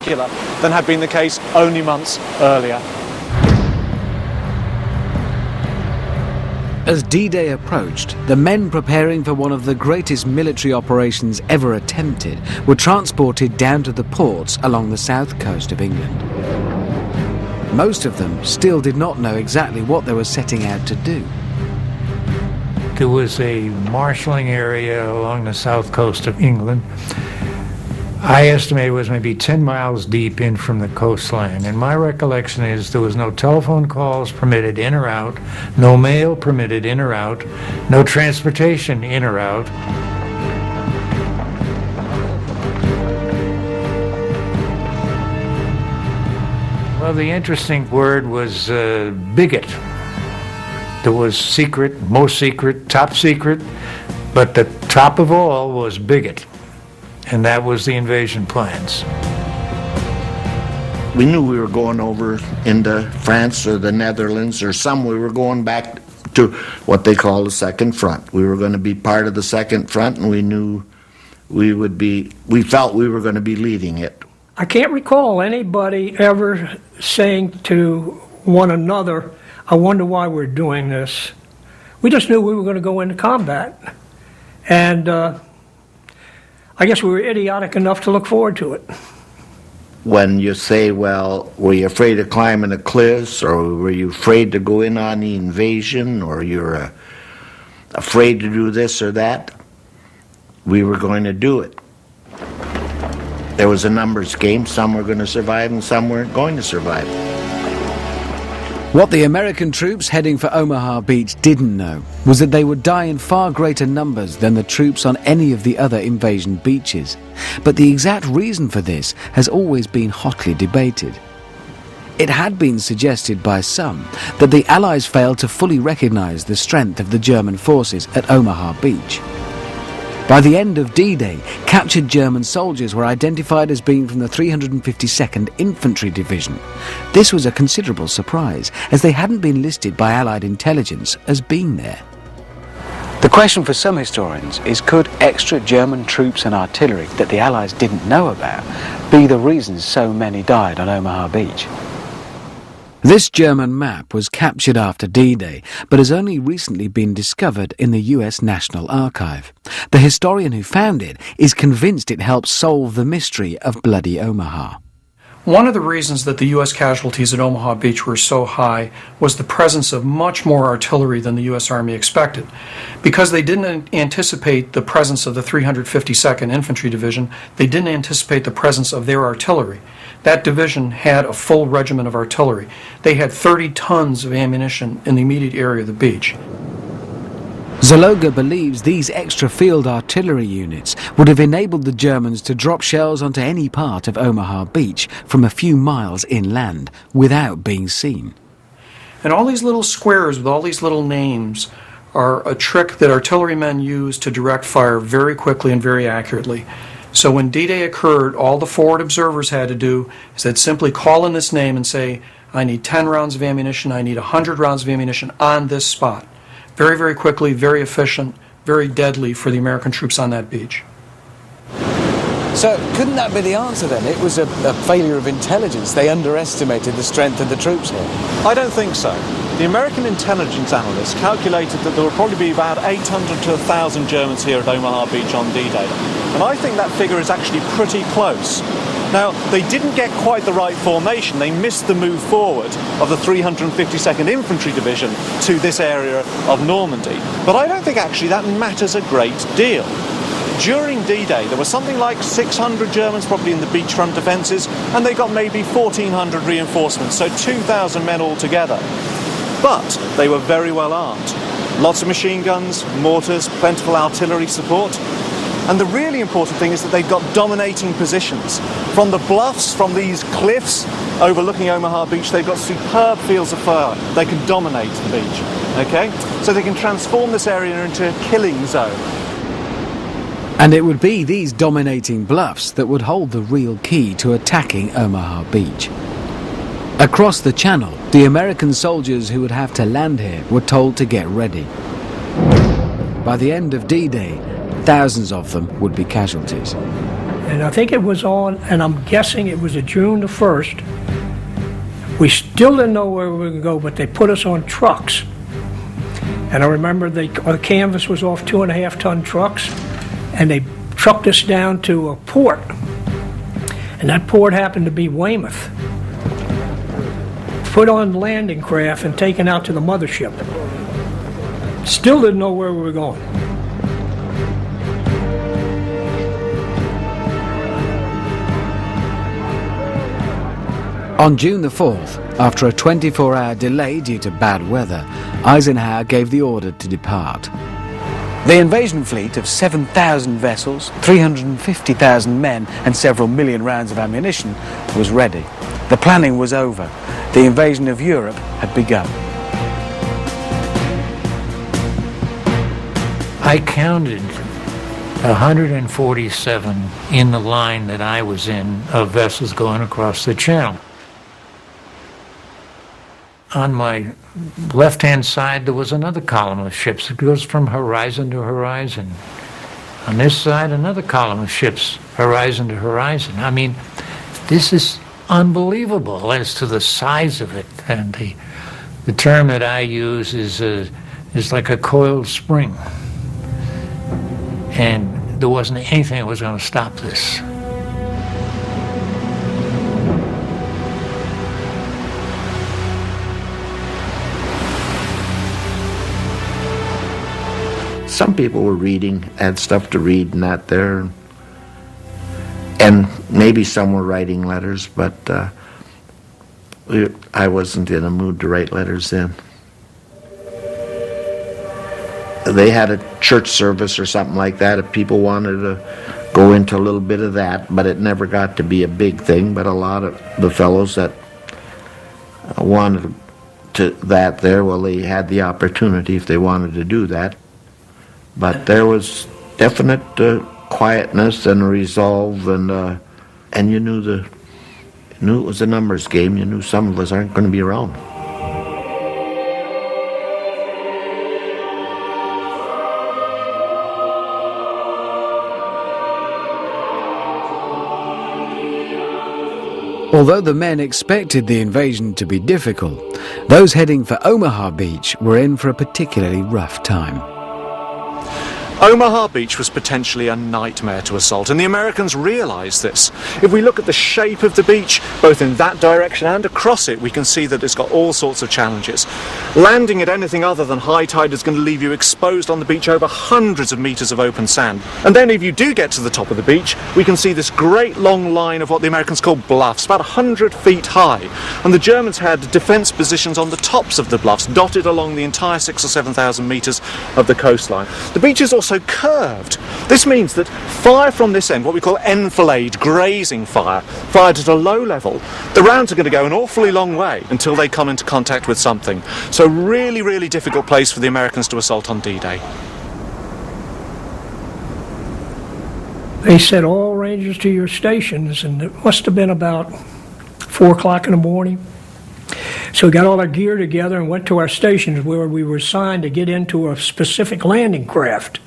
spectacular than had been the case only months earlier. As D-Day approached, the men preparing for one of the greatest military operations ever attempted were transported down to the ports along the south coast of England. Most of them still did not know exactly what they were setting out to do. There was a marshalling area along the south coast of England. I estimate it was maybe 10 miles deep in from the coastline, and my recollection is there was no telephone calls permitted in or out, no mail permitted in or out, no transportation in or out. Well, the interesting word was bigot. There was secret, most secret, top secret, but the top of all was bigot. And that was the invasion plans. We knew we were going over into France or the Netherlands or somewhere. We were going back to what they call the second front. We were going to be part of the second front, and we knew we felt we were going to be leading it. I can't recall anybody ever saying to one another, I wonder why we're doing this. We just knew we were going to go into combat. And I guess we were idiotic enough to look forward to it. When you say, well, were you afraid of climbing the cliffs, or were you afraid to go in on the invasion, or you're afraid to do this or that, we were going to do it. There was a numbers game. Some were going to survive and some weren't going to survive. What the American troops heading for Omaha Beach didn't know was that they would die in far greater numbers than the troops on any of the other invasion beaches. But the exact reason for this has always been hotly debated. It had been suggested by some that the Allies failed to fully recognize the strength of the German forces at Omaha Beach. By the end of D-Day, captured German soldiers were identified as being from the 352nd Infantry Division. This was a considerable surprise, as they hadn't been listed by Allied intelligence as being there. The question for some historians is, could extra German troops and artillery that the Allies didn't know about be the reason so many died on Omaha Beach? This German map was captured after D-Day, but has only recently been discovered in the US National Archive. The historian who found it is convinced it helps solve the mystery of Bloody Omaha. One of the reasons that the U.S. casualties at Omaha Beach were so high was the presence of much more artillery than the U.S. Army expected. Because they didn't anticipate the presence of the 352nd Infantry Division, they didn't anticipate the presence of their artillery. That division had a full regiment of artillery. They had 30 tons of ammunition in the immediate area of the beach. Zaloga believes these extra field artillery units would have enabled the Germans to drop shells onto any part of Omaha Beach from a few miles inland without being seen. And all these little squares with all these little names are a trick that artillerymen use to direct fire very quickly and very accurately. So when D-Day occurred, all the forward observers had to do is they'd simply call in this name and say, I need 10 rounds of ammunition, I need 100 rounds of ammunition on this spot. Very, very quickly, very efficient, very deadly for the American troops on that beach. So couldn't that be the answer then? It was a failure of intelligence. They underestimated the strength of the troops here. I don't think so. The American intelligence analysts calculated that there would probably be about 800 to 1,000 Germans here at Omaha Beach on D-Day. And I think that figure is actually pretty close. Now, they didn't get quite the right formation. They missed the move forward of the 352nd Infantry Division to this area of Normandy. But I don't think actually that matters a great deal. During D-Day, there was something like 600 Germans probably in the beachfront defences, and they got maybe 1,400 reinforcements, so 2,000 men altogether. But they were very well armed. Lots of machine guns, mortars, plentiful artillery support. And the really important thing is that they've got dominating positions. From the bluffs, from these cliffs overlooking Omaha Beach, they've got superb fields of fire. They can dominate the beach, okay? So they can transform this area into a killing zone. And it would be these dominating bluffs that would hold the real key to attacking Omaha Beach. Across the channel, the American soldiers who would have to land here were told to get ready. By the end of D-Day, thousands of them would be casualties. and I think it was on, and I'm guessing it was a June the 1st. We still didn't know where we were going to go, but they put us on trucks. And I remember the canvas was off 2.5-ton trucks, and they trucked us down to a port. And that port happened to be Weymouth. Put on landing craft and taken out to the mothership. Still didn't know where we were going. On June the 4th, after a 24-hour delay due to bad weather, Eisenhower gave the order to depart. The invasion fleet of 7,000 vessels, 350,000 men and several million rounds of ammunition was ready. The planning was over. The invasion of Europe had begun. I counted 147 in the line that I was in of vessels going across the channel. On my left-hand side, there was another column of ships. It goes from horizon to horizon. On this side, another column of ships, horizon to horizon. I mean, this is unbelievable as to the size of it. And the term that I use is like a coiled spring. And there wasn't anything that was going to stop this. Some people were reading, had stuff to read and that there. And maybe some were writing letters, but I wasn't in a mood to write letters then. They had a church service or something like that if people wanted to go into a little bit of that, but it never got to be a big thing. But a lot of the fellows that wanted to that there, well, they had the opportunity if they wanted to do that. But there was definite quietness and resolve, and you knew it was a numbers game. You knew some of us aren't going to be around. Although the men expected the invasion to be difficult, those heading for Omaha Beach were in for a particularly rough time. Omaha Beach was potentially a nightmare to assault, and the Americans realised this. If we look at the shape of the beach, both in that direction and across it, we can see that it's got all sorts of challenges. Landing at anything other than high tide is going to leave you exposed on the beach over hundreds of metres of open sand. And then if you do get to the top of the beach, we can see this great long line of what the Americans call bluffs, about 100 feet high. And the Germans had defence positions on the tops of the bluffs, dotted along the entire 6,000 or 7,000 metres of the coastline. The beach is also curved. This means that fire from this end, what we call enfilade, grazing fire, fired at a low level, the rounds are going to go an awfully long way until they come into contact with something. So really, really difficult place for the Americans to assault on D-Day. They said all rangers to your stations, and it must have been about 4 o'clock in the morning. So we got all our gear together and went to our stations where we were assigned to get into a specific landing craft.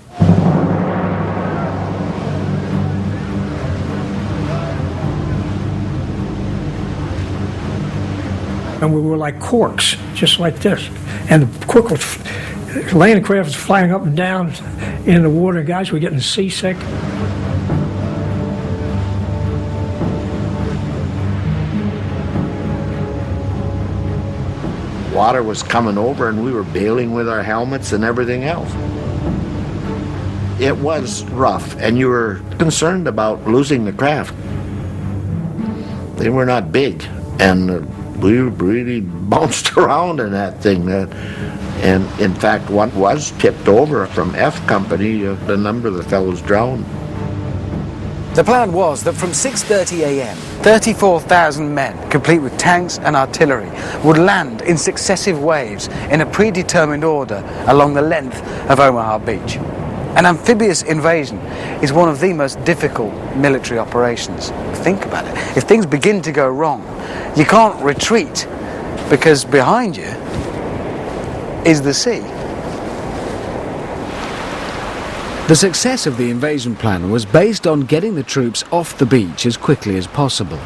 And we were like corks, just like this. And the landing craft was flying up and down in the water. Guys were getting seasick. Water was coming over and we were bailing with our helmets and everything else. It was rough, and you were concerned about losing the craft. They were not big, and we really bounced around in that thing. And in fact, one was tipped over from F Company. A number of the fellows drowned. The plan was that from 6:30 a.m., 34,000 men, complete with tanks and artillery, would land in successive waves in a predetermined order along the length of Omaha Beach. An amphibious invasion is one of the most difficult military operations. Think about it. If things begin to go wrong, you can't retreat because behind you is the sea. The success of the invasion plan was based on getting the troops off the beach as quickly as possible.